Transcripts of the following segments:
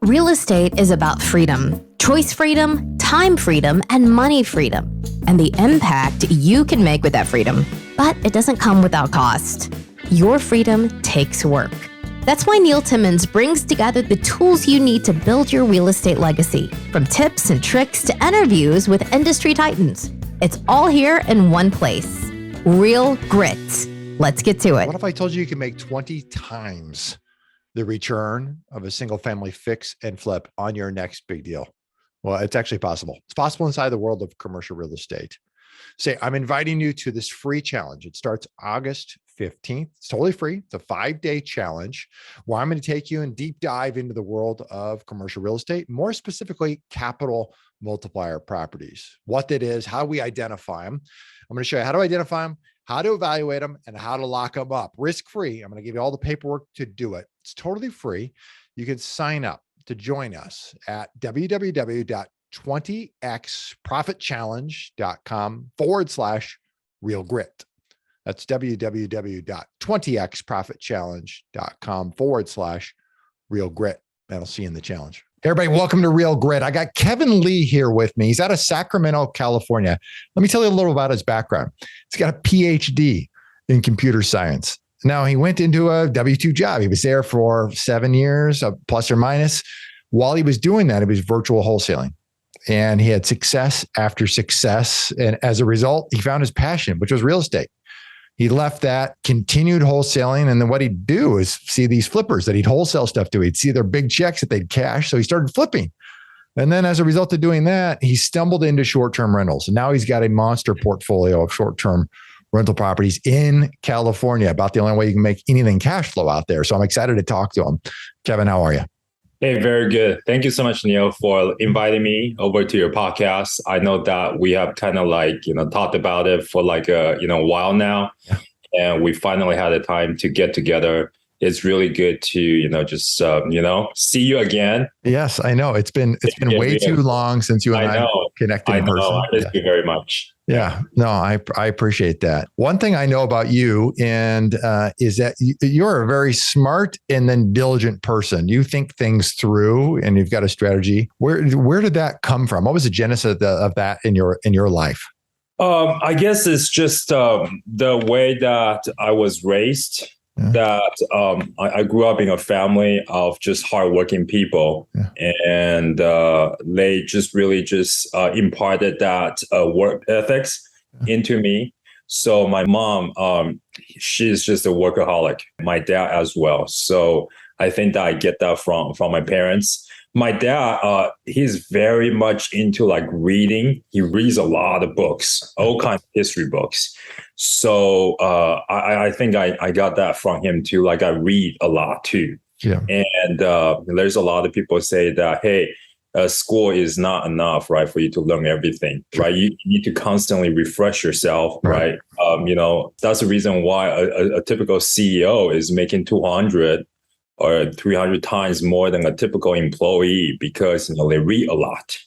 Real estate is about freedom, choice freedom, time freedom, and money freedom, and the impact you can make with that freedom. But it doesn't come without cost. Your freedom takes work. That's why Neil Timmins brings together the tools you need to build your real estate legacy, from tips and tricks to interviews with industry titans. It's all here in one place. Real Grit. Let's get to it. What if I told you you can make 20 times the return of a single family fix and flip on your next big deal? Well, it's actually possible. It's possible inside the world of commercial real estate. Say, I'm inviting you to this free challenge. It starts August 15th. It's totally free. It's a 5-day challenge where I'm going to take you and deep dive into the world of commercial real estate, more specifically, capital multiplier properties, what that is, how we identify them. I'm going to show you how to identify them, how to evaluate them, and how to lock them up risk-free. I'm going to give you all the paperwork to do it. It's totally free. You can sign up to join us at www.20xprofitchallenge.com/real grit. That's www.20xprofitchallenge.com/real grit. And I'll see you in the challenge. Hey, everybody, welcome to Real Grit. I got Kevin Lee here with me. He's out of Sacramento, California. Let me tell you a little about his background. He's got a PhD in computer science. Now, he went into a W-2 job. He was there for 7 years, plus or minus. While he was doing that, it was virtual wholesaling. And he had success after success. And as a result, he found his passion, which was real estate. He left that, continued wholesaling. And then what he'd do is see these flippers that he'd wholesale stuff to. He'd see their big checks that they'd cash. So he started flipping. And then as a result of doing that, he stumbled into short-term rentals. And now he's got a monster portfolio of short-term rental properties in California, about the only way you can make anything cash flow out there. So I'm excited to talk to him. Kevin, how are you? Hey, very good. Thank you so much, Neil, for inviting me over to your podcast. I know that we have kind of talked about it for a while now, and we finally had the time to get together. It's really good to, just see you again. Yes, I know. It's been way too long since you and I connected in person. I miss you very much. Yeah, no, I appreciate that. One thing I know about you is that you're a very smart and then diligent person. You think things through and you've got a strategy. Where did that come from? What was the genesis of that in your life? I guess it's just the way that I was raised. Yeah. That I grew up in a family of just hardworking people, and they just really imparted that work ethics into me. So my mom, she's just a workaholic. My dad as well. So I think that I get that from my parents. My dad, he's very much into reading. He reads a lot of books, all kinds of history books. So I think I got that from him too. I read a lot too. Yeah. And there's a lot of people say that, hey, school is not enough, right, for you to learn everything, right? You need to constantly refresh yourself, right? That's the reason why a typical CEO is making 200 or 300 times more than a typical employee because, they read a lot.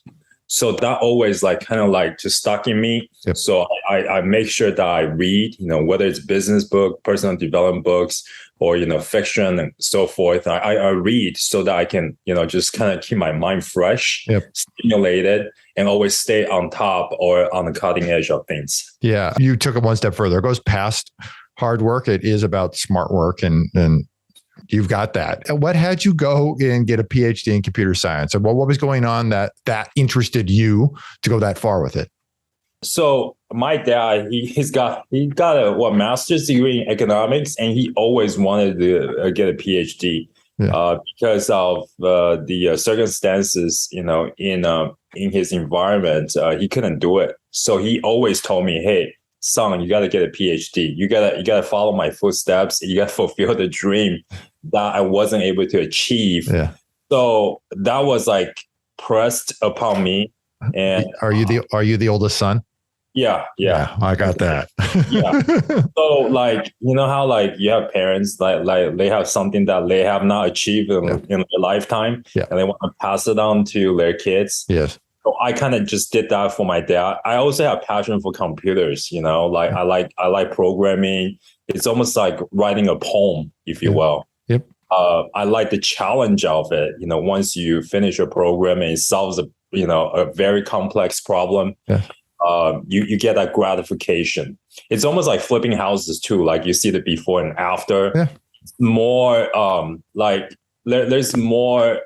So that always just stuck in me. Yep. So I make sure that I read, whether it's business book, personal development books, or, fiction and so forth. I read so that I can, just kind of keep my mind fresh, stimulated, and always stay on top or on the cutting edge of things. Yeah. You took it one step further. It goes past hard work. It is about smart work, and you've got that. What had you go and get a PhD in computer science? And what was going on that interested you to go that far with it? So my dad, he got a master's degree in economics, and he always wanted to get a PhD because of the circumstances, in his environment. He couldn't do it. So he always told me, hey, son, you got to get a PhD. You got to follow my footsteps. You got to fulfill the dream that I wasn't able to achieve. Yeah. So that was pressed upon me. And are you the oldest son? Yeah. I got that. Yeah. So how you have parents they have something that they have not achieved in their lifetime, and they want to pass it on to their kids. Yes. So I kind of just did that for my dad. I also have passion for computers, I like programming. It's almost like writing a poem, if you will. Yep. I like the challenge of it. Once you finish a program and it solves a very complex problem, you get that gratification. It's almost like flipping houses too. Like you see the before and after. Yeah. More like there's more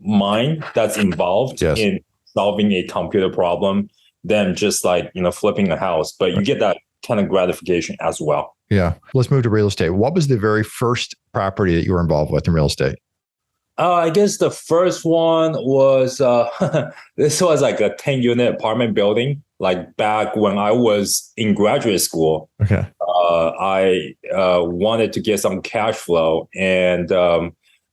mind that's involved in solving a computer problem than just like flipping a house. But you get that kind of gratification as well. Yeah. Let's move to real estate. What was the very first property that you were involved with in real estate? I guess the first one was this was like a 10-unit apartment building. Like back when I was in graduate school, okay. I wanted to get some cash flow, and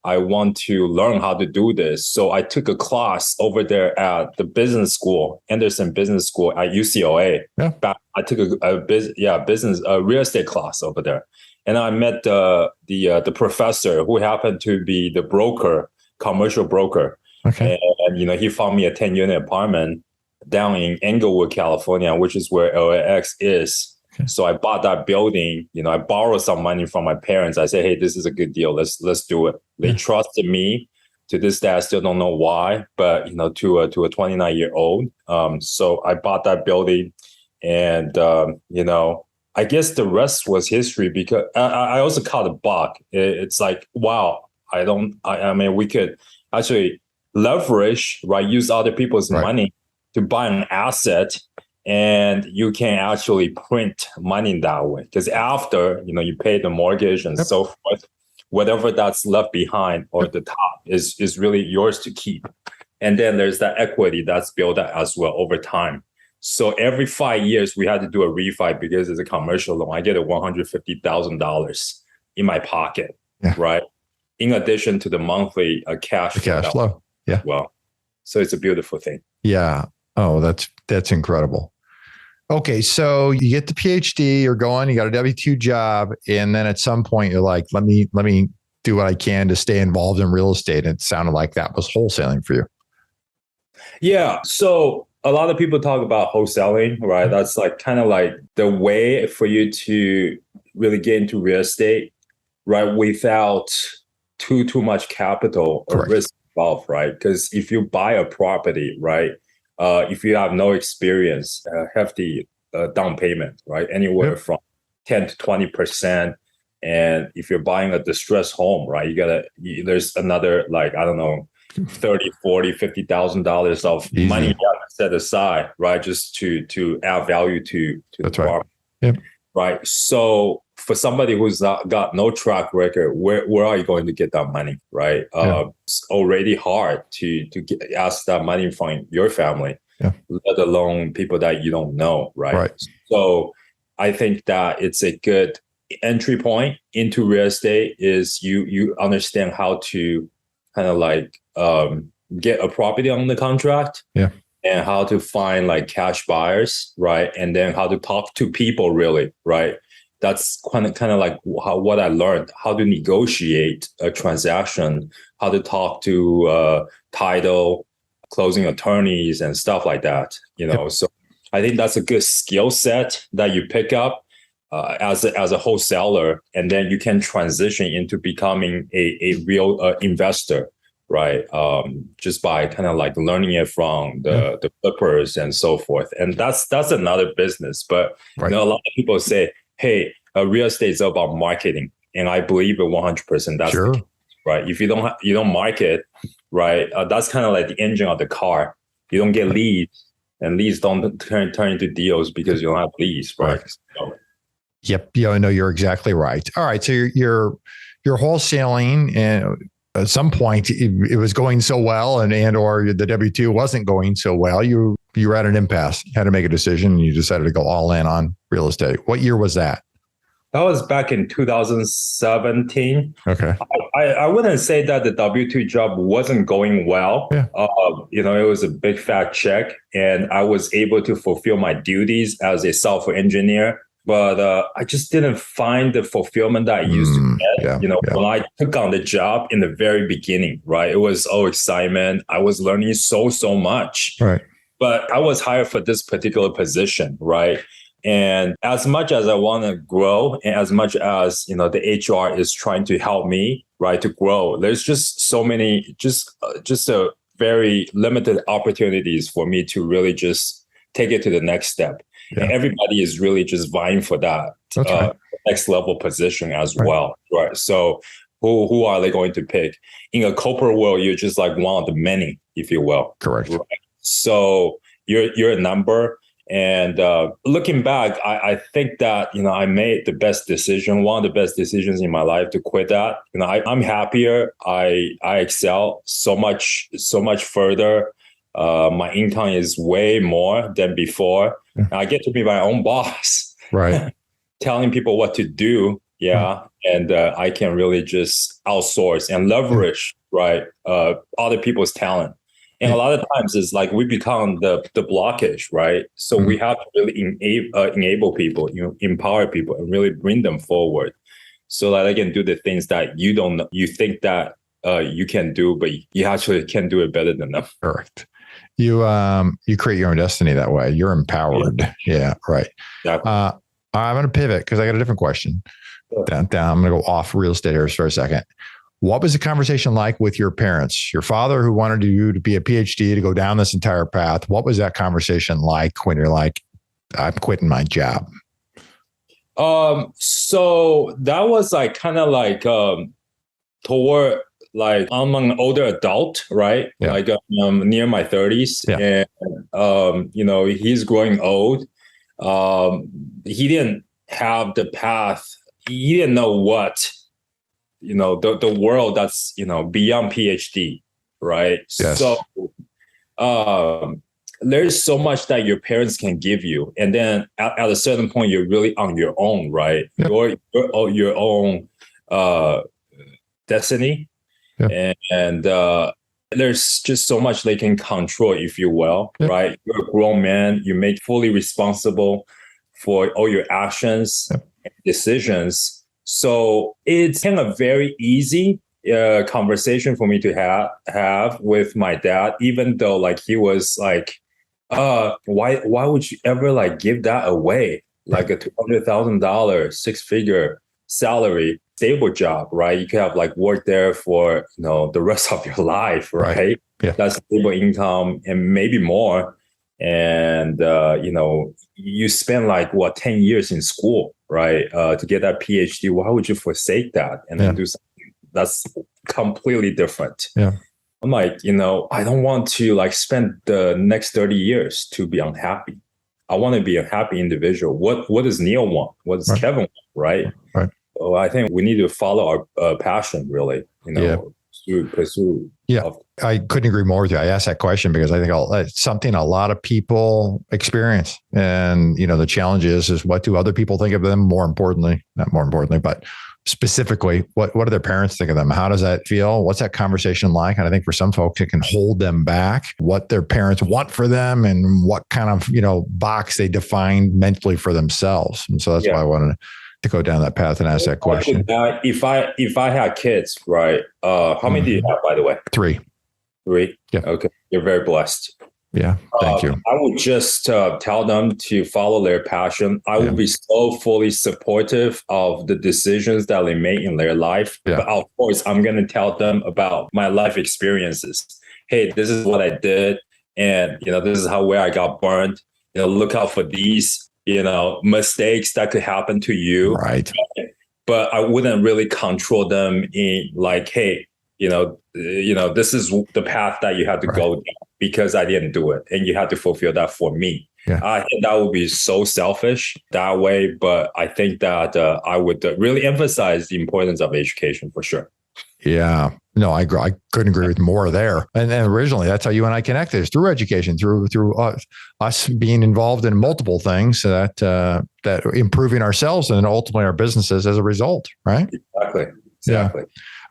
I want to learn how to do this. So I took a class over there at the business school, Anderson Business School at UCLA. Yeah. I took a real estate class over there, and I met the professor who happened to be the broker, commercial broker. Okay. And he found me a 10-unit apartment down in Englewood, California, which is where LAX is. Okay. So I bought that building. I borrowed some money from my parents. I said, "Hey, this is a good deal. Let's do it." They trusted me. To this day, I still don't know why, but to a 29-year-old. So I bought that building, and I guess the rest was history, because I also caught a bug. It's like, wow, I mean, we could actually leverage, right? Use other people's money to buy an asset, and you can actually print money that way. Because after, you pay the mortgage and so forth, whatever that's left behind or the top is really yours to keep. And then there's that equity that's built up as well over time. So every 5 years, we had to do a refi because it's a commercial loan. I get a $150,000 in my pocket, right? In addition to the monthly cash flow. Yeah. Well, so it's a beautiful thing. Yeah. Oh, that's incredible. Okay. So you get the PhD, you're going, you got a W-2 job. And then at some point you're like, let me do what I can to stay involved in real estate. And it sounded like that was wholesaling for you. Yeah. So a lot of people talk about wholesaling, right? That's like kind of like the way for you to really get into real estate, right? Without too much capital or risk involved, right? Because if you buy a property, right? If you have no experience, hefty down payment, right? Anywhere from 10 to 20%. And if you're buying a distressed home, right? There's another, like, I don't know, $30,000, $40,000, $50,000 of money you have to set aside, right? Just to add value to the property. Yep. Right. So for somebody who's got no track record, where are you going to get that money? Right. It's already hard to ask that money from your family, let alone people that you don't know. Right. So I think that it's a good entry point into real estate is you understand how to kind of like get a property on the contract. Yeah. And how to find like cash buyers, right? And then how to talk to people, really, right? That's kind of like what I learned, how to negotiate a transaction, how to talk to title, closing attorneys and stuff like that, So I think that's a good skill set that you pick up as a wholesaler, and then you can transition into becoming a real investor. Right. Just by kind of like learning it from the flippers and so forth. And that's another business. But a lot of people say, hey, real estate is about marketing. And I believe it 100%. That's the case, right. If you don't market, right, that's kind of like the engine of the car. You don't get leads, and leads don't turn into deals because you don't have leads. Right. So, yep. Yeah, I know you're exactly right. All right. So you're wholesaling, and at some point it was going so well and or the W-2 wasn't going so well. You were at an impasse, you had to make a decision, and you decided to go all in on real estate. What year was that? That was back in 2017. Okay. I wouldn't say that the W-2 job wasn't going well. Yeah. It was a big fat check, and I was able to fulfill my duties as a software engineer. But I just didn't find the fulfillment that I used to get. When I took on the job in the very beginning, right? It was all excitement. I was learning so much. Right. But I was hired for this particular position, right? And as much as I want to grow, and as much as the HR is trying to help me, right, to grow. There's just so many, just a very limited opportunities for me to really just take it to the next step. Yeah. And everybody is really just vying for that Right. next level position as well, right? So who are they going to pick? In a corporate world, you're just like one of the many, if you will. Correct. Right? So you're a number. And looking back, I think that, I made the best decision, one of the best decisions in my life to quit that. I'm happier. I excel so much further. My income is way more than before. I get to be my own boss, right? Telling people what to do. Yeah. And I can really just outsource and leverage, right, other people's talent. And a lot of times it's like we become the blockage, right? So we have to really enable people, empower people and really bring them forward so that they can do the things that you don't know, you think that you can do, but you actually can do it better than them. Correct. You create your own destiny that way. You're empowered. Yeah, right. Exactly. I'm going to pivot because I got a different question. Sure. I'm going to go off real estate here for a second. What was the conversation like with your parents? Your father, who wanted you to be a PhD, to go down this entire path. What was that conversation like when you're like, I'm quitting my job? So that was like kind of like toward like I'm an older adult, right? Yeah. Like near my 30s, yeah. And he's growing old. He didn't have the path. He didn't know what. The world that's, beyond PhD, right? Yes. So there's so much that your parents can give you. And then at a certain point, you're really on your own, right? Yep. Your own destiny. Yep. And there's just so much they can control, if you will, yep. Right? You're a grown man. You make fully responsible for all your actions, yep. And decisions. So it's kind of very easy conversation for me to have with my dad, even though like he was like, why would you ever like give that away? Like a $200,000 6-figure salary, stable job, right? You could have like worked there for, the rest of your life, right? Yeah. That's stable income and maybe more. And, you spend like 10 years in school, right? To get that PhD. Why would you forsake that and then do something that's completely different? Yeah. I'm like, I don't want to like spend the next 30 years to be unhappy. I want to be a happy individual. What does Neil want? What does Kevin want? Right. Right. So I think we need to follow our passion, really, to pursue. Yeah, I couldn't agree more with you. I asked that question because I think it's something a lot of people experience. And, the challenge is what do other people think of them? Not more importantly, but specifically, what do their parents think of them? How does that feel? What's that conversation like? And I think for some folks, it can hold them back, what their parents want for them and what kind of, box they define mentally for themselves. And so that's why I wanted to go down that path and ask that question. If I had kids, right? How many do you have, by the way? 3. 3? Yeah. Okay. You're very blessed. Yeah. Thank you. I would just tell them to follow their passion. I would be so fully supportive of the decisions that they make in their life. Yeah. But of course, I'm going to tell them about my life experiences. Hey, this is what I did. And, this is where I got burned. Look out for these mistakes that could happen to you. Right. But I wouldn't really control them in like, hey, this is the path that you have to go down because I didn't do it. And you have to fulfill that for me. Yeah. I think that would be so selfish that way. But I think that I would really emphasize the importance of education for sure. Yeah. No, I couldn't agree with more there. And originally, that's how you and I connected, is through education, through us being involved in multiple things that improving ourselves and ultimately our businesses as a result, right? Exactly. Yeah.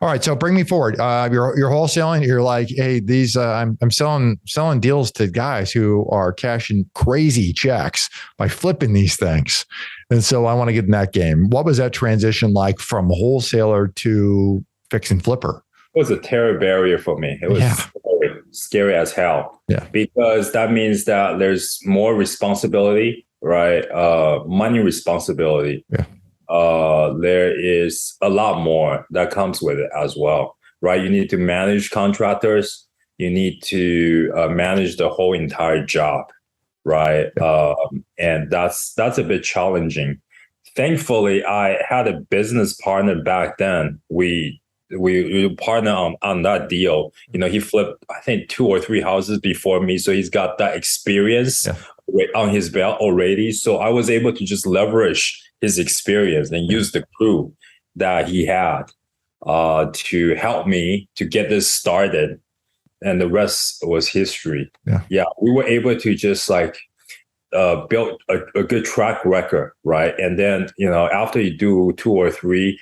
All right. So bring me forward. You're wholesaling. You're like, hey, these I'm selling deals to guys who are cashing crazy checks by flipping these things. And so I want to get in that game. What was that transition like from wholesaler to fix and flipper? It was a terror barrier for me. It was scary as hell. Yeah. Because that means that there's more responsibility, right? Money responsibility. Yeah. there is a lot more that comes with it as well, right? You need to manage contractors. You need to manage the whole entire job, right? And that's a bit challenging. Thankfully, I had a business partner back then. We partnered on that deal. He flipped, I think, 2 or 3 houses before me, so he's got that experience on his belt already. So I was able to just leverage his experience and use the crew that he had to help me to get this started, and the rest was history. Yeah, we were able to just build a good track record, right? And then after you do 2 or 3,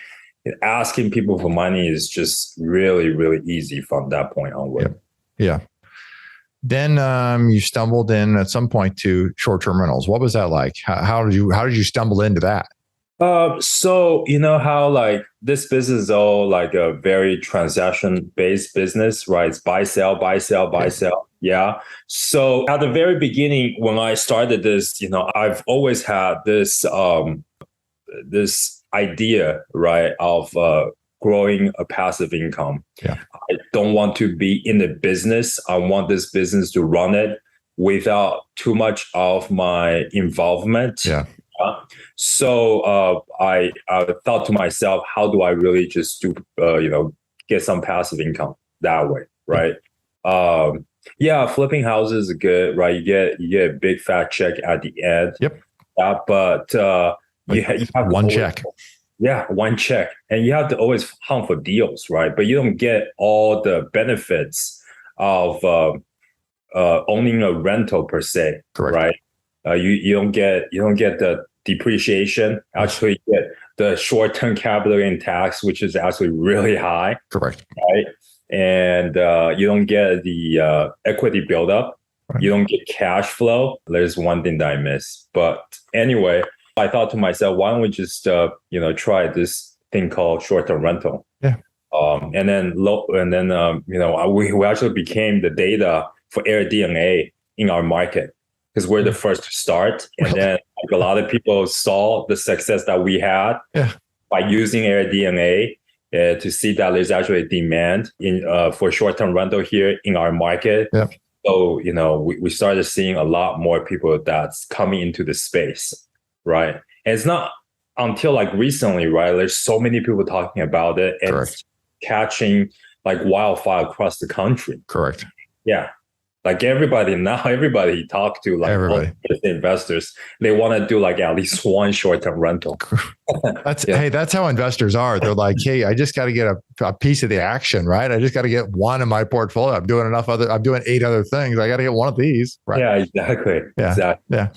asking people for money is just really, really easy from that point onward. Yeah. Then you stumbled in at some point to short-term rentals. What was that like? How did you stumble into that? So how this business is all a very transaction-based business, right? It's buy, sell, buy, sell, buy, sell. Yeah. So at the very beginning, when I started this, I've always had this this idea, right, of growing a passive income. I don't want to be in the business. I want this business to run it without too much of my involvement. So I thought to myself, how do I really just do, get some passive income that way, right? Flipping houses is good, right? You get a big fat check at the end. But you have one check. Yeah, one check. And you have to always hunt for deals, right? But you don't get all the benefits of owning a rental per se. Correct. Right? You don't get the depreciation. Actually, you get the short-term capital gain tax, which is actually really high. Correct. Right? And you don't get the equity buildup. Right. You don't get cash flow. There's one thing that I miss. But anyway, I thought to myself, why don't we just try this thing called short-term rental? And then we actually became the data for AirDNA in our market, because we're the first to start. And then a lot of people saw the success that we had by using AirDNA to see that there's actually a demand for short-term rental here in our market. So we started seeing a lot more people that's coming into the space. Right. And it's not until recently, right? There's so many people talking about it, and it's catching wildfire across the country. Correct. Yeah. Everybody you talk to, everybody, investors, they want to do at least one short-term rental. That's how investors are. They're like, hey, I just got to get a piece of the action, right? I just got to get one in my portfolio. I'm doing 8 other things. I got to get one of these. Right. Yeah, exactly. Yeah.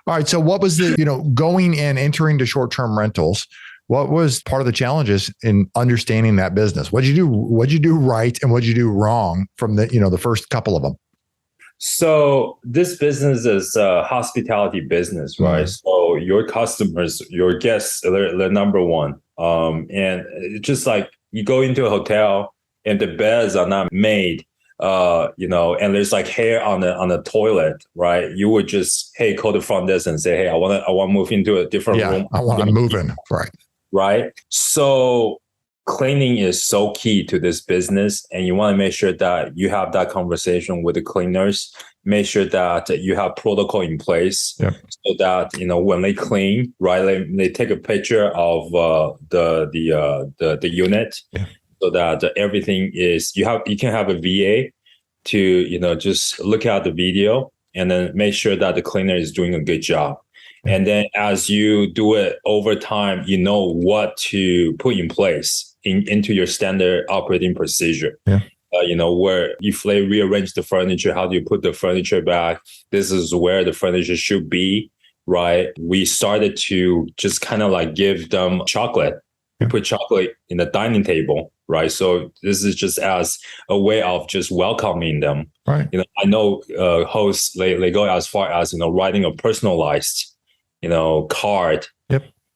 All right. So what was the, going and entering to short-term rentals? What was part of the challenges in understanding that business? What'd you do right, and what'd you do wrong from the first couple of them? So this business is a hospitality business, right? So your customers, your guests, they're number one. And it's just you go into a hotel and the beds are not made, and there's hair on the toilet, right? You would just, call the front desk and say, hey, I want to move into a different room. I'm moving. Right. So cleaning is so key to this business, and you want to make sure that you have that conversation with the cleaners. Make sure that you have protocol in place, so that when they clean, right, they take a picture of the unit, so that everything is you can have a VA to just look at the video and then make sure that the cleaner is doing a good job. And then as you do it over time, you know what to put in place into your standard operating procedure. Where if they rearrange the furniture, how do you put the furniture back? This is where the furniture should be, right? We started to just kind of give them chocolate. We put chocolate in the dining table, right? So this is just as a way of just welcoming them. Right. I know hosts, they go as far as, writing a personalized card.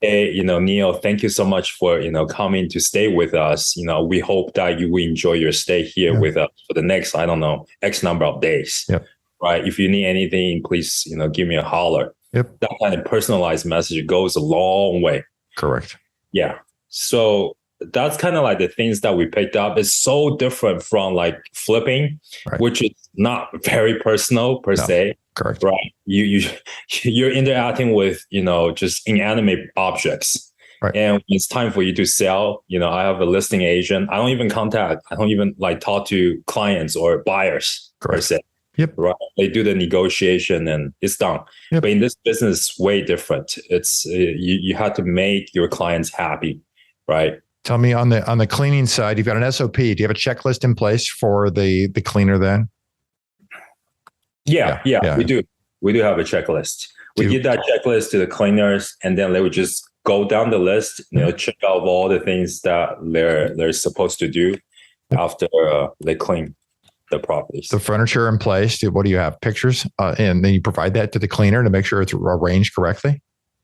Hey, Neil, thank you so much for, coming to stay with us. We hope that you will enjoy your stay here with us for the next, I don't know, X number of days. Right. If you need anything, please, give me a holler. That kind of personalized message goes a long way. Correct. Yeah. So that's kind of like the things that we picked up. It's so different from like flipping, Right. which is not very personal per se. Correct. Right. You're interacting with, just inanimate objects. Right. And when it's time for you to sell, I have a listing agent. I don't even like talk to clients or buyers per se. Yep. Right. They do the negotiation and it's done. Yep. But in this business, it's way different. It's you have to make your clients happy. Right. Tell me on the cleaning side, you've got an SOP. Do you have a checklist in place for the cleaner then? Yeah, we do. We do have a checklist. We give that checklist to the cleaners, and then they would just go down the list, check out all the things that they're supposed to do after they clean the properties. The furniture in place. What do you have? Pictures, and then you provide that to the cleaner to make sure it's arranged correctly.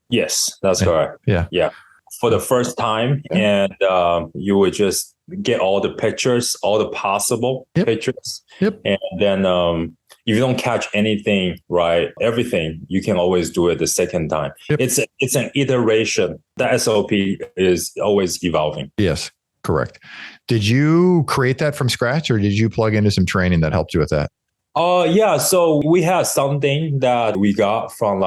Yes, that's correct. Yeah. For the first time, and you would just get all the pictures, all the possible pictures, and then if you don't catch anything right, everything, you can always do it the second time. It's an iteration. The SOP is always evolving. Yes, correct. Did you create that from scratch, or did you plug into some training that helped you with that? Yeah. So we have something that we got from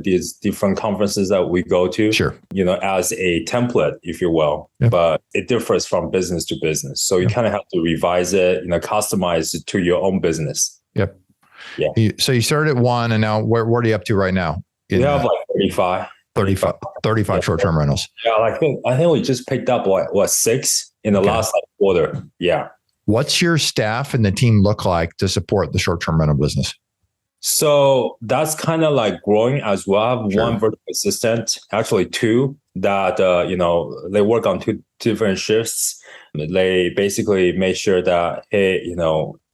these different conferences that we go to, sure, as a template, if you will, but it differs from business to business. So you kind of have to revise it, customize it to your own business. Yep. Yeah. So you started at 1, and now where are you up to right now? We have like 35 short-term rentals. Yeah. I think we just picked up 6 in the last quarter. Yeah. What's your staff and the team look like to support the short-term rental business? So that's kind of like growing as well. I have one virtual assistant, actually 2 that, they work on 2 different shifts. They basically make sure that, hey,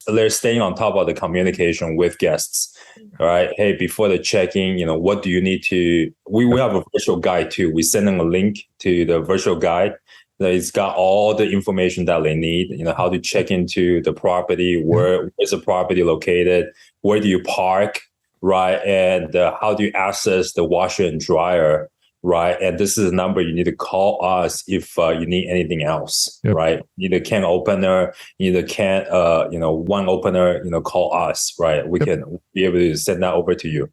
they're staying on top of the communication with guests, right? Hey, before the check-in, what do you need to, we have a virtual guide too. We send them a link to the virtual guide. It's got all the information that they need, how to check into the property, where is the property located, where do you park, right? And how do you access the washer and dryer, right? And this is a number you need to call us if you need anything else, right? You need a can opener, you need a can, one opener, call us, right? We can be able to send that over to you,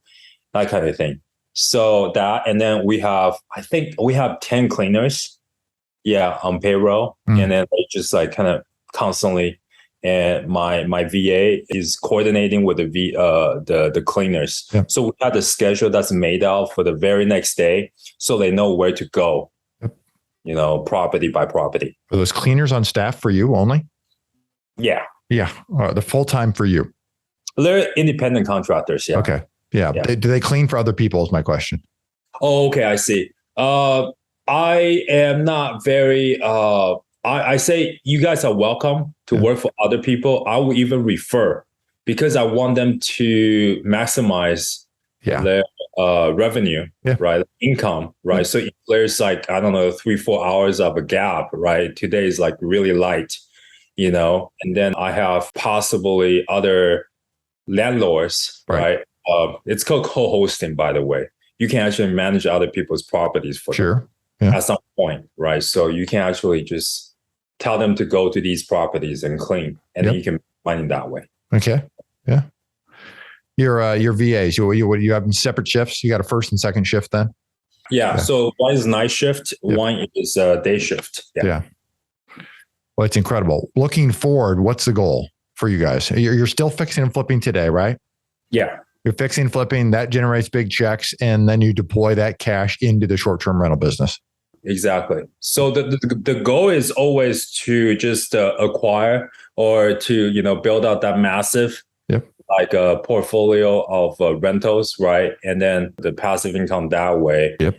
that kind of thing. So that, and then I think we have 10 cleaners. Yeah, on payroll, and then they just like kind of constantly. And my VA is coordinating with the cleaners. So we have the schedule that's made out for the very next day, so they know where to go. Property by property. Are those cleaners on staff for you only? Yeah. They're full time for you. They're independent contractors. Yeah. Okay. Yeah. Do they clean for other people? Is my question. Oh, okay. I see. I am not very, I say you guys are welcome to work for other people. I will even refer because I want them to maximize their revenue, right? Income, right? So if there's like, I don't know, 3-4 hours of a gap, right? Today is like really light, and then I have possibly other landlords, right? It's called co-hosting, by the way. You can actually manage other people's properties for them. At some point, right? So you can actually just tell them to go to these properties and clean, and then you can find it that way. Okay. Yeah. Your VAs, you have separate shifts? You got a first and second shift then? Yeah. So one is night shift, one is day shift. Yeah. Well, it's incredible. Looking forward, what's the goal for you guys? You're still fixing and flipping today, right? Yeah. You're fixing, flipping, that generates big checks, and then you deploy that cash into the short-term rental business. Exactly. So the goal is always to just acquire or to, build out that massive, like a portfolio of rentals, right? And then the passive income that way, right?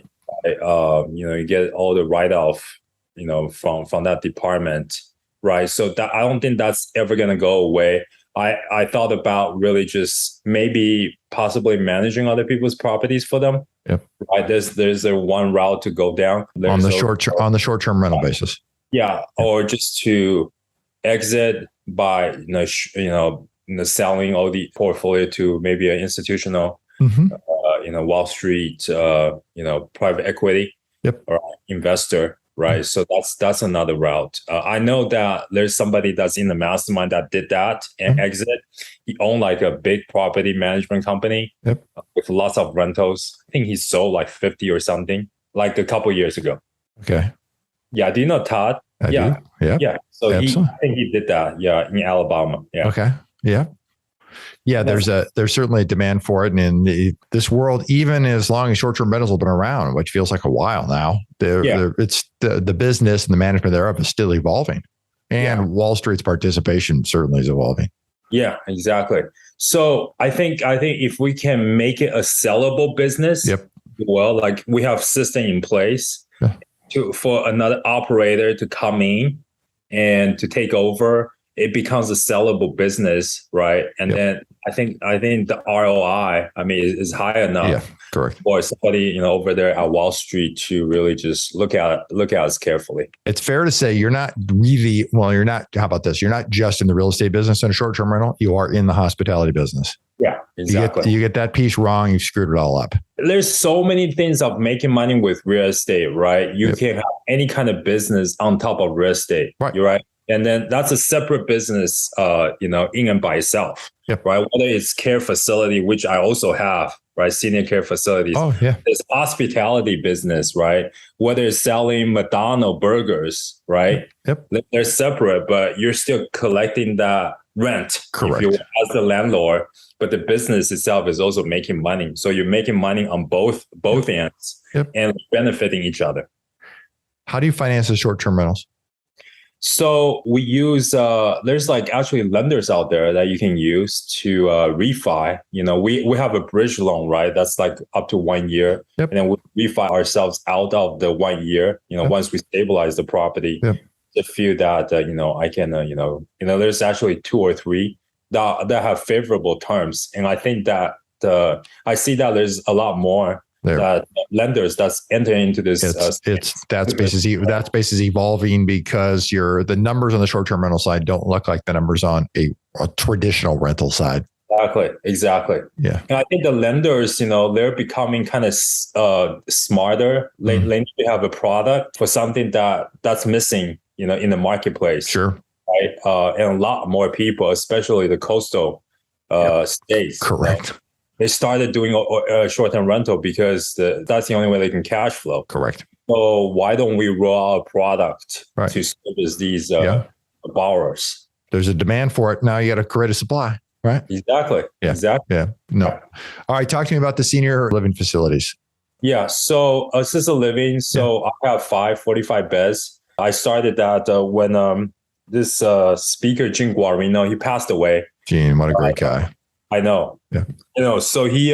You get all the write-off, from that department, right? So that I don't think that's ever going to go away. I thought about really just maybe possibly managing other people's properties for them. Right. There's a one route to go down on the short-term rental basis. Yeah. Or just to exit by, selling all the portfolio to maybe an institutional, Wall Street, private equity. Yep. or investor, right? So that's another route. I know that there's somebody that's in the mastermind that did that and exit. He owned like a big property management company with lots of rentals. I think he sold like 50 or something, like a couple years ago. Okay. Yeah. Do you know Todd? I do. Yeah. Yeah. So I Absolutely. think he did that. Yeah. In Alabama. Yeah. Okay. Yeah. Yeah, there's certainly a demand for it, and in this world, even as long as short-term rentals have been around, which feels like a while now, it's the business and the management thereof is still evolving, and Wall Street's participation certainly is evolving. Yeah, exactly. So I think if we can make it a sellable business, well, like we have system in place for another operator to come in and to take over, it becomes a sellable business, right? And then I think the ROI, is high enough for somebody, over there at Wall Street to really just look at us carefully. It's fair to say you're not really, how about this? You're not just in the real estate business and a short-term rental, you are in the hospitality business. Yeah, exactly. You get that piece wrong, you've screwed it all up. There's so many things of making money with real estate, right? You can have any kind of business on top of real estate, right? And then that's a separate business, in and by itself, right? Whether it's care facility, which I also have, right? Senior care facilities. Oh, yeah. There's hospitality business, right? Whether it's selling McDonald's burgers, right? They're separate, but you're still collecting that rent, correct, if you as the landlord. But the business itself is also making money. So you're making money on both ends and benefiting each other. How do you finance the short-term rentals? So we use, there's like actually lenders out there that you can use to refi. We have a bridge loan, right? That's like up to 1 year. And then we refi ourselves out of the 1 year, once we stabilize the property. To feel that, I can, there's actually 2 or 3 that have favorable terms. And I think that I see that there's a lot more that lenders that's entering into this. That space is evolving because the numbers on the short-term rental side don't look like the numbers on a traditional rental side. Exactly. Yeah. And I think the lenders, they're becoming kind of smarter. They need to have a product for something that's missing, in the marketplace. Sure. Right. And a lot more people, especially the coastal states. Correct. They started doing a short-term rental because that's the only way they can cash flow. Correct. So why don't we roll out a product to service these borrowers? There's a demand for it. Now you got to create a supply, right? Exactly. Yeah. Exactly. Yeah. No. All right. Talk to me about the senior living facilities. Yeah. So assisted living. So I have 45 beds. I started that when this speaker, Gene Guarino, he passed away. Gene, what a great guy. I know. Yeah. So he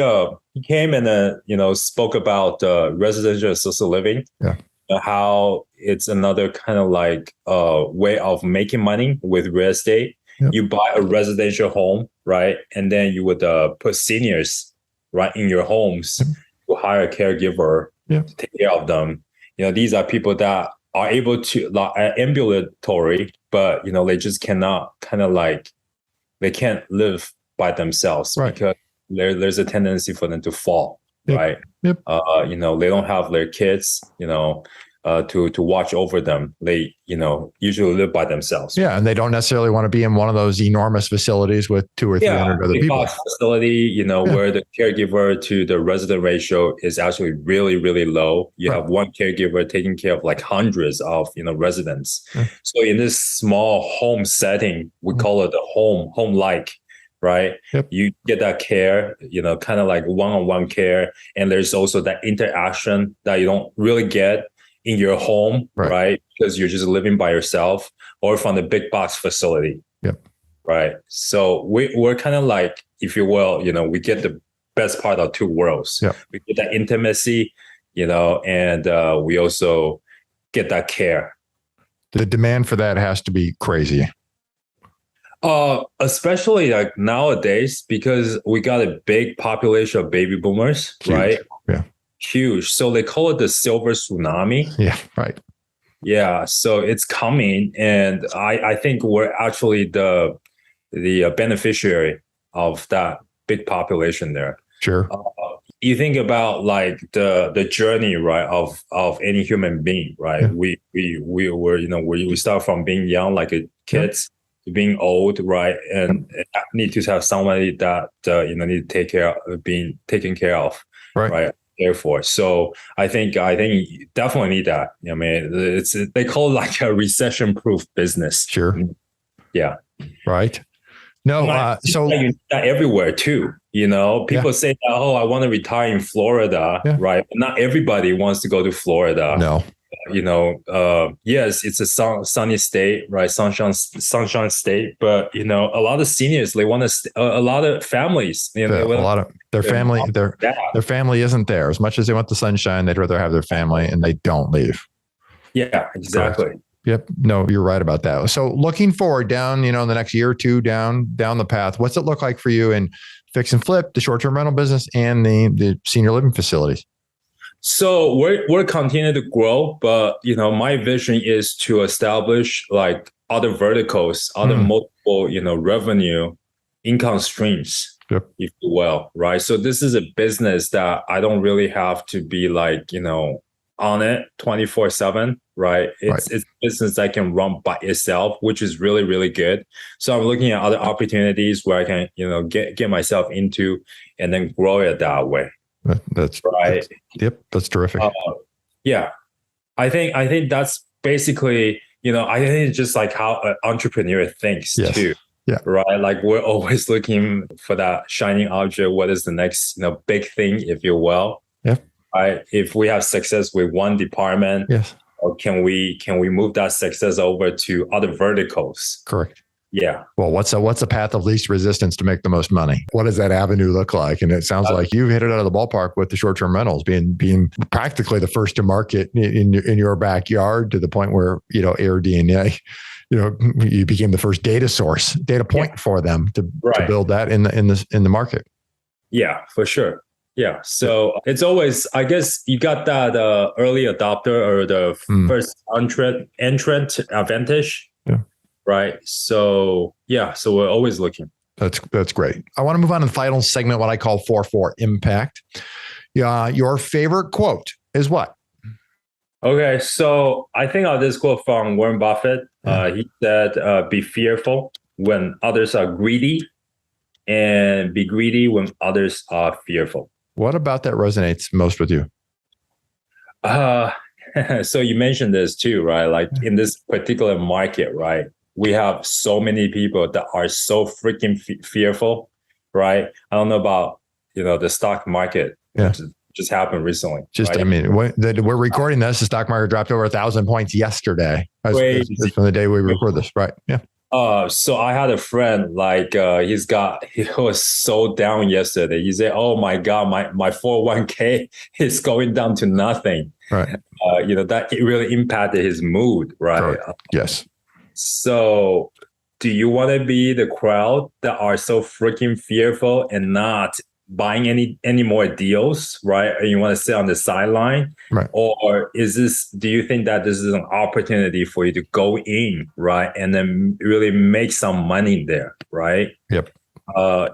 came and spoke about residential assisted living. Yeah. How it's another kind of like way of making money with real estate. Yep. You buy a residential home, right? And then you would put seniors right in your homes. You hire a caregiver to take care of them. These are people that are able to ambulatory, but they just cannot they can't live by themselves because there's a tendency for them to fall, right? They don't have their kids, to watch over them. They, usually live by themselves. Yeah, and they don't necessarily want to be in one of those enormous facilities with 200 or 300 other people. Facility, where the caregiver to the resident ratio is actually really, really low. You have one caregiver taking care of like hundreds of, residents. So in this small home setting, we call it a home-like. Right. You get that care, kind of like one-on-one care. And there's also that interaction that you don't really get in your home, right? Because you're just living by yourself or from the big box facility. Right. So we're kind of like, if you will, we get the best part of 2 worlds. We get that intimacy, and we also get that care. The demand for that has to be crazy. Especially like nowadays, because we got a big population of baby boomers, right? Yeah. Huge. So they call it the Silver Tsunami. Yeah. Right. Yeah. So it's coming. And I think we're actually the beneficiary of that big population there. Sure. you think about like the journey, right, of any human being, right? Yeah. We were, we start from being young, like a kids, to being old, right, and need to have somebody that need to take care of, being taken care of, right? Therefore, so I think you definitely need that. I mean, they call it like a recession-proof business. Sure. Yeah. Right. No. So you need that everywhere too. People say that, oh, I want to retire in Florida, right? But not everybody wants to go to Florida. No. Yes, it's a sunny state, right? Sunshine state, but a lot of seniors, they want to. A lot of families, a lot of their family, their family isn't there. As much as they want the sunshine, they'd rather have their family, and they don't leave. Yeah, exactly. Correct. Yep. No, you're right about that. So looking forward down, in the next year or two down the path, what's it look like for you in fix and flip, the short-term rental business, and the senior living facilities? So we're continuing to grow, but my vision is to establish like other verticals, other multiple, revenue income streams, if you will, right? So this is a business that I don't really have to be like, on it 24/7, right? It's a business that can run by itself, which is really, really good. So I'm looking at other opportunities where I can, get myself into and then grow it that way. That's right. That's terrific. Yeah, I think that's basically, I think it's just like how an entrepreneur thinks too. Yeah. Right. Like we're always looking for that shining object. What is the next, big thing, if you will? Yeah. Right. If we have success with one department, or can we move that success over to other verticals? Correct. Yeah. Well, what's a path of least resistance to make the most money? What does that avenue look like? And it sounds like you hit it out of the ballpark with the short-term rentals being practically the first to market in your backyard, to the point where, AirDNA, you became the first data point for them to build that in the market. Yeah, for sure. Yeah. So it's always, I guess you got that early adopter or the first entrant advantage. Yeah. Right. So so we're always looking. That's great. I want to move on to the final segment, what I call 4-4 impact. Your favorite quote is what? Okay. So I think of this quote from Warren Buffett. He said, be fearful when others are greedy, and be greedy when others are fearful. What about that resonates most with you? So you mentioned this too, right? Like in this particular market, right? We have so many people that are so freaking fearful, right? I don't know about, the stock market, which just happened recently. Right? I mean, we're recording this. The stock market dropped over 1,000 points yesterday. That's from the day we record this, right? Yeah. So I had a friend, like, he was so down yesterday. He said, oh my God, my 401k is going down to nothing. Right. That it really impacted his mood, right? Yes. So do you want to be the crowd that are so freaking fearful and not buying any more deals, right? And you want to sit on the sideline, right? Or do you think that this is an opportunity for you to go in, right? And then really make some money there, right? Yep.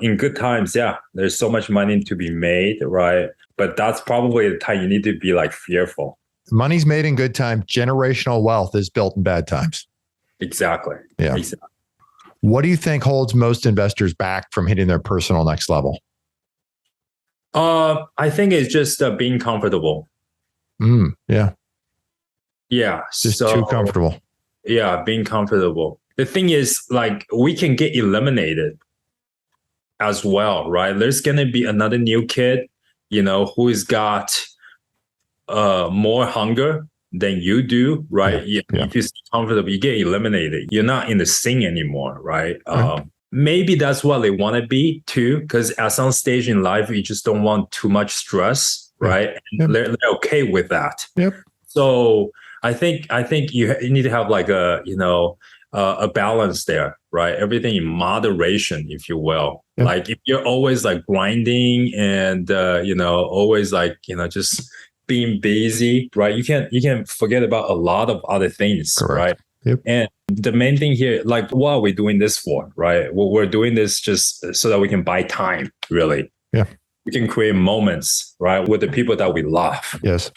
In good times, there's so much money to be made, right? But that's probably the time you need to be like fearful. Money's made in good times. Generational wealth is built in bad times. Exactly. Yeah. Exactly. What do you think holds most investors back from hitting their personal next level? I think it's just being comfortable. Yeah. Yeah. Just too comfortable. Yeah. Being comfortable. The thing is, like, we can get eliminated as well, right? There's going to be another new kid, who's got more hunger than you do, right? If you're comfortable, you get eliminated. You're not in the scene anymore, right? Maybe that's what they want to be too, because at some stage in life, you just don't want too much stress, right? And they're okay with that. Yep. So I think you need to have like a balance there, right? Everything in moderation, if you will. Yep. Like if you're always like grinding and always like just being busy, right? You can forget about a lot of other things, correct, right? Yep. And the main thing here, like, what are we doing this for, right? Well, we're doing this just so that we can buy time, really. Yeah. we can create moments, right, with the people that we love. Yes.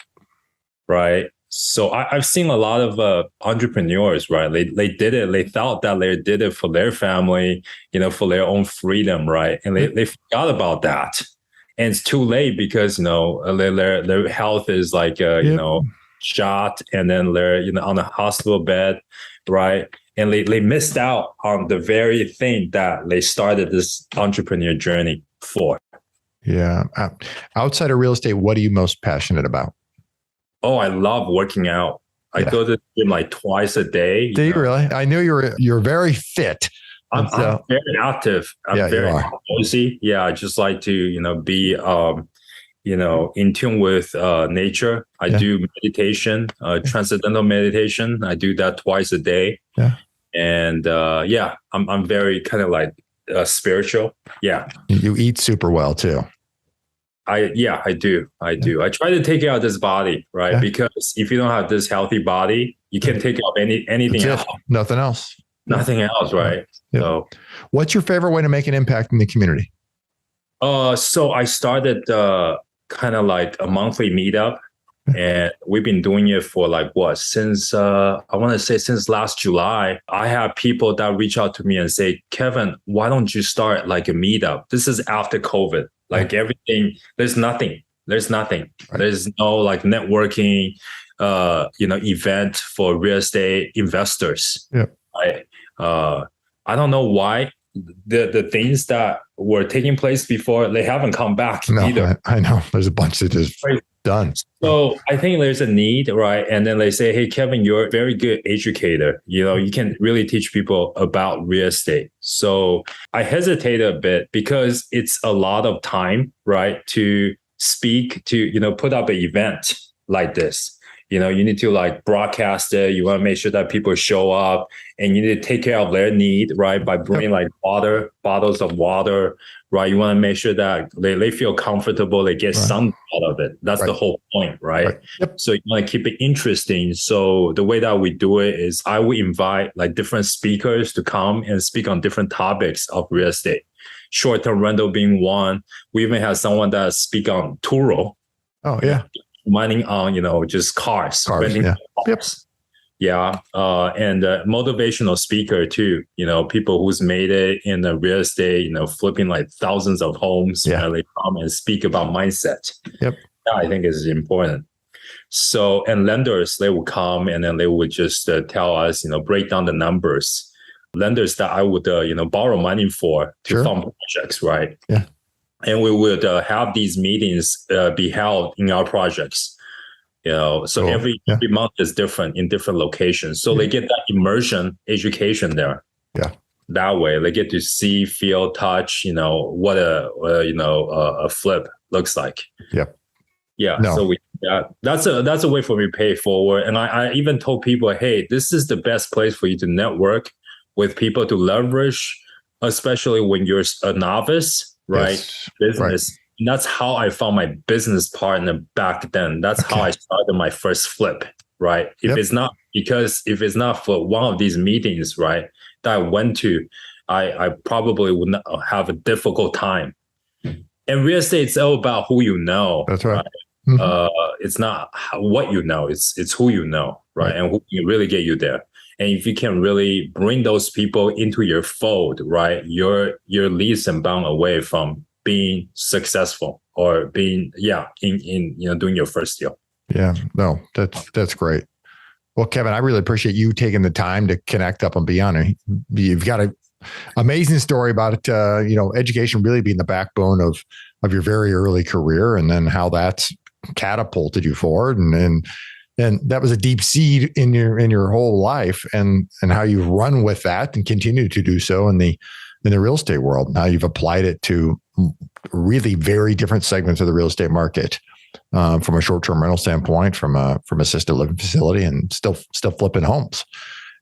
Right. So I've seen a lot of entrepreneurs, right? They did it. They thought that they did it for their family, for their own freedom, right? And they forgot about that. And it's too late because, their health is like, shot, and then they're, on a hospital bed, right? And they missed out on the very thing that they started this entrepreneur journey for. Yeah. Outside of real estate, what are you most passionate about? Oh, I love working out. I go to the gym like twice a day. Do you really? I knew you're very fit. I'm very active. I'm very cozy. Yeah, I just like to, be, in tune with nature. I do meditation, transcendental meditation. I do that twice a day. Yeah. And I'm very kind of like spiritual. Yeah. You eat super well too. I do. I try to take care of this body, right? Yeah. Because if you don't have this healthy body, you can't take care of anything else. Nothing else. Nothing else, right? Yeah. So, what's your favorite way to make an impact in the community? So I started kind of like a monthly meetup, and we've been doing it for like since I want to say since last July. I have people that reach out to me and say, Kevin, why don't you start like a meetup? This is after COVID. Like everything, there's nothing. Right. There's no like networking, event for real estate investors. Yeah. Right. I don't know why the things that were taking place before, they haven't come back either. I know there's a bunch that is done. So I think there's a need, right? And then they say, hey, Kevin, you're a very good educator. You can really teach people about real estate. So I hesitate a bit because it's a lot of time, right? To speak, to, put up an event like this. You need to like broadcast it. You want to make sure that people show up, and you need to take care of their need, right? By bringing like bottles of water, right? You want to make sure that they feel comfortable, they get something out of it. That's the whole point, right? Yep. So you want to keep it interesting. So the way that we do it is I would invite like different speakers to come and speak on different topics of real estate. Short-term rental being one. We even have someone that speak on Turo. Oh, yeah. Mining on, just cars. Yeah. Cars. Yeah. And a motivational speaker too, people who's made it in the real estate, flipping like thousands of homes. Yeah. They come and speak about mindset. Yep. That I think is important. So, and lenders, they will come and then they would just tell us, break down the numbers. Lenders that I would, borrow money for to fund projects, right? Yeah. And we would have these meetings be held in our projects, so cool. every month is different in different locations. So they get that immersion education there. Yeah. That way they get to see, feel, touch, what a flip looks like. Yep. Yeah. No. So that's a way for me to pay forward. And I even told people, hey, this is the best place for you to network with people, to leverage, especially when you're a novice. Right. Yes. Business. Right. And that's how I found my business partner back then. That's how I started my first flip. Right. If it's not for one of these meetings, right, that I went to, I probably would not have a difficult time. And real estate is all about who you know. That's right. It's not what you know, it's who you know, right? And who can really get you there. And if you can really bring those people into your fold, right, you're leaps and bounds away from being successful or being, in doing your first deal. Yeah, no, that's great. Well, Kevin, I really appreciate you taking the time to connect up and beyond. You've got an amazing story about it. Education really being the backbone of your very early career, and then how that's catapulted you forward, and that was a deep seed in your whole life, and how you've run with that and continue to do so in the real estate world. Now you've applied it to really very different segments of the real estate market, from a short-term rental standpoint, from assisted living facility, and still flipping homes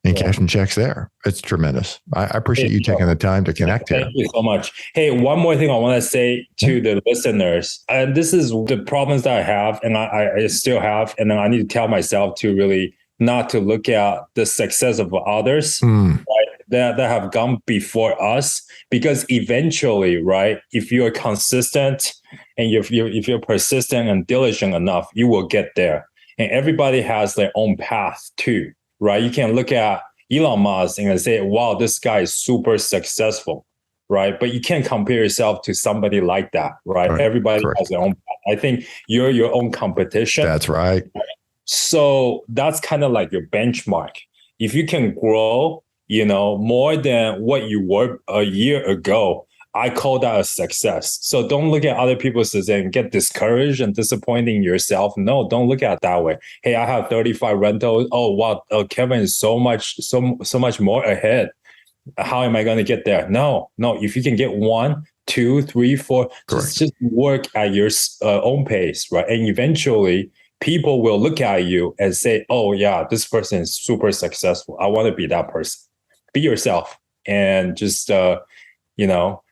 and cashing checks there. It's tremendous. I appreciate you taking the time to connect here. Thank you so much. Hey, one more thing I want to say to the listeners, and this is the problems that I have, and I still have, and then I need to tell myself to really not to look at the success of others, right, that have gone before us, because eventually, right, if you're consistent And if you're persistent and diligent enough, you will get there. And everybody has their own path too, right? You can look at Elon Musk and say, wow, this guy is super successful, right? But you can't compare yourself to somebody like that, right? Everybody has their own path. I think you're your own competition. That's right. So that's kind of like your benchmark. If you can grow, more than what you were a year ago, I call that a success. So don't look at other people's success and get discouraged and disappointing yourself. No, don't look at it that way. Hey, I have 35 rentals. Oh, wow, Kevin is so much more ahead. How am I going to get there? No. If you can get 1, 2, 3, 4, just work at your own pace, right? And eventually, people will look at you and say, oh, yeah, this person is super successful. I want to be that person. Be yourself and just,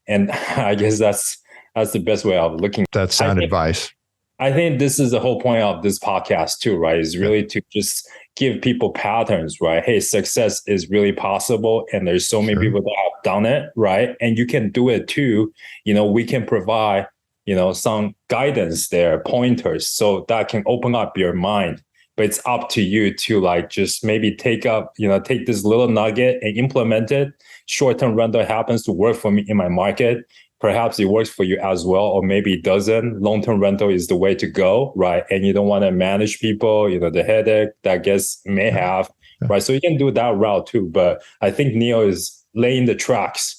and I guess that's the best way of looking. That's sound advice. I think this is the whole point of this podcast too, right? Is really to just give people patterns, right? Hey, success is really possible. And there's so many people that have done it, right? And you can do it too. We can provide, some guidance there, pointers, so that can open up your mind. But it's up to you to just maybe take this little nugget and implement it. Short-term rental happens to work for me in my market. Perhaps it works for you as well, or maybe it doesn't. Long-term rental is the way to go, right? And you don't want to manage people, the headache that guests may have, right? So you can do that route too. But I think Neil is laying the tracks,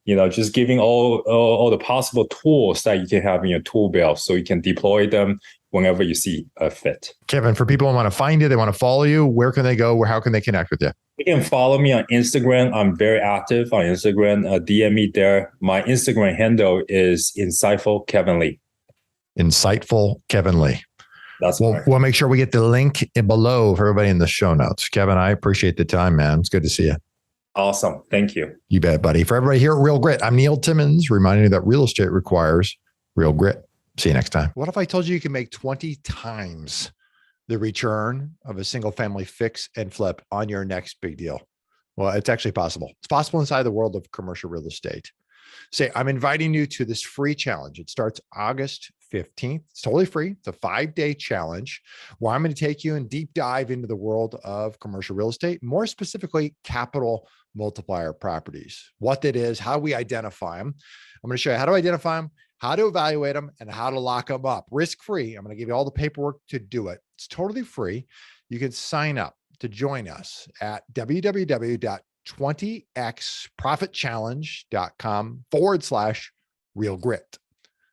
just giving all the possible tools that you can have in your tool belt so you can deploy them whenever you see a fit. Kevin, for people who want to find you, they want to follow you, where can they go? How can they connect with you? You can follow me on Instagram. I'm very active on Instagram. DM me there. My Instagram handle is Insightful Kevin Lee. Insightful Kevin Lee. We'll make sure we get the link below for everybody in the show notes. Kevin, I appreciate the time, man. It's good to see you. Awesome. Thank you. You bet, buddy. For everybody here at Real Grit, I'm Neil Timmins, reminding you that real estate requires real grit. See you next time. What if I told you can make 20 times the return of a single family fix and flip on your next big deal? Well, it's actually possible. It's possible inside the world of commercial real estate. Say, I'm inviting you to this free challenge. It starts August 15th. It's totally free. It's a 5-day challenge where I'm going to take you and deep dive into the world of commercial real estate, more specifically, capital multiplier properties, what that is, how we identify them. I'm going to show you how to identify them, how to evaluate them, and how to lock them up risk-free. I'm going to give you all the paperwork to do it. It's totally free. You can sign up to join us at www.20xprofitchallenge.com/real grit.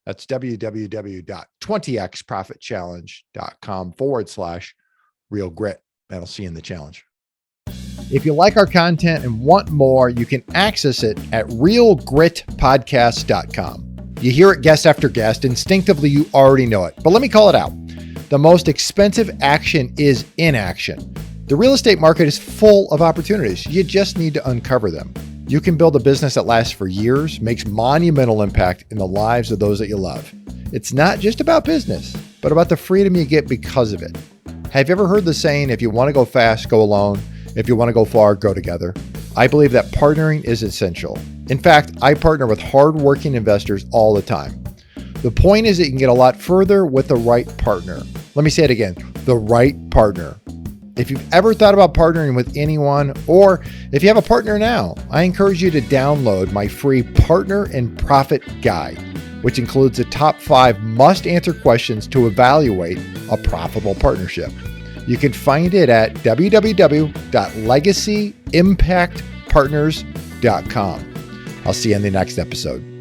That's www.20xprofitchallenge.com/real grit. And I'll see you in the challenge. If you like our content and want more, you can access it at realgritpodcast.com. You hear it guest after guest. Instinctively, you already know it. But let me call it out. The most expensive action is inaction. The real estate market is full of opportunities. You just need to uncover them. You can build a business that lasts for years, makes monumental impact in the lives of those that you love. It's not just about business, but about the freedom you get because of it. Have you ever heard the saying, if you want to go fast, go alone. If you want to go far, go together. I believe that partnering is essential. In fact, I partner with hardworking investors all the time. The point is that you can get a lot further with the right partner. Let me say it again, the right partner. If you've ever thought about partnering with anyone, or if you have a partner now, I encourage you to download my free Partner and Profit Guide, which includes the top 5 must-answer questions to evaluate a profitable partnership. You can find it at www.legacyimpactpartners.com. I'll see you in the next episode.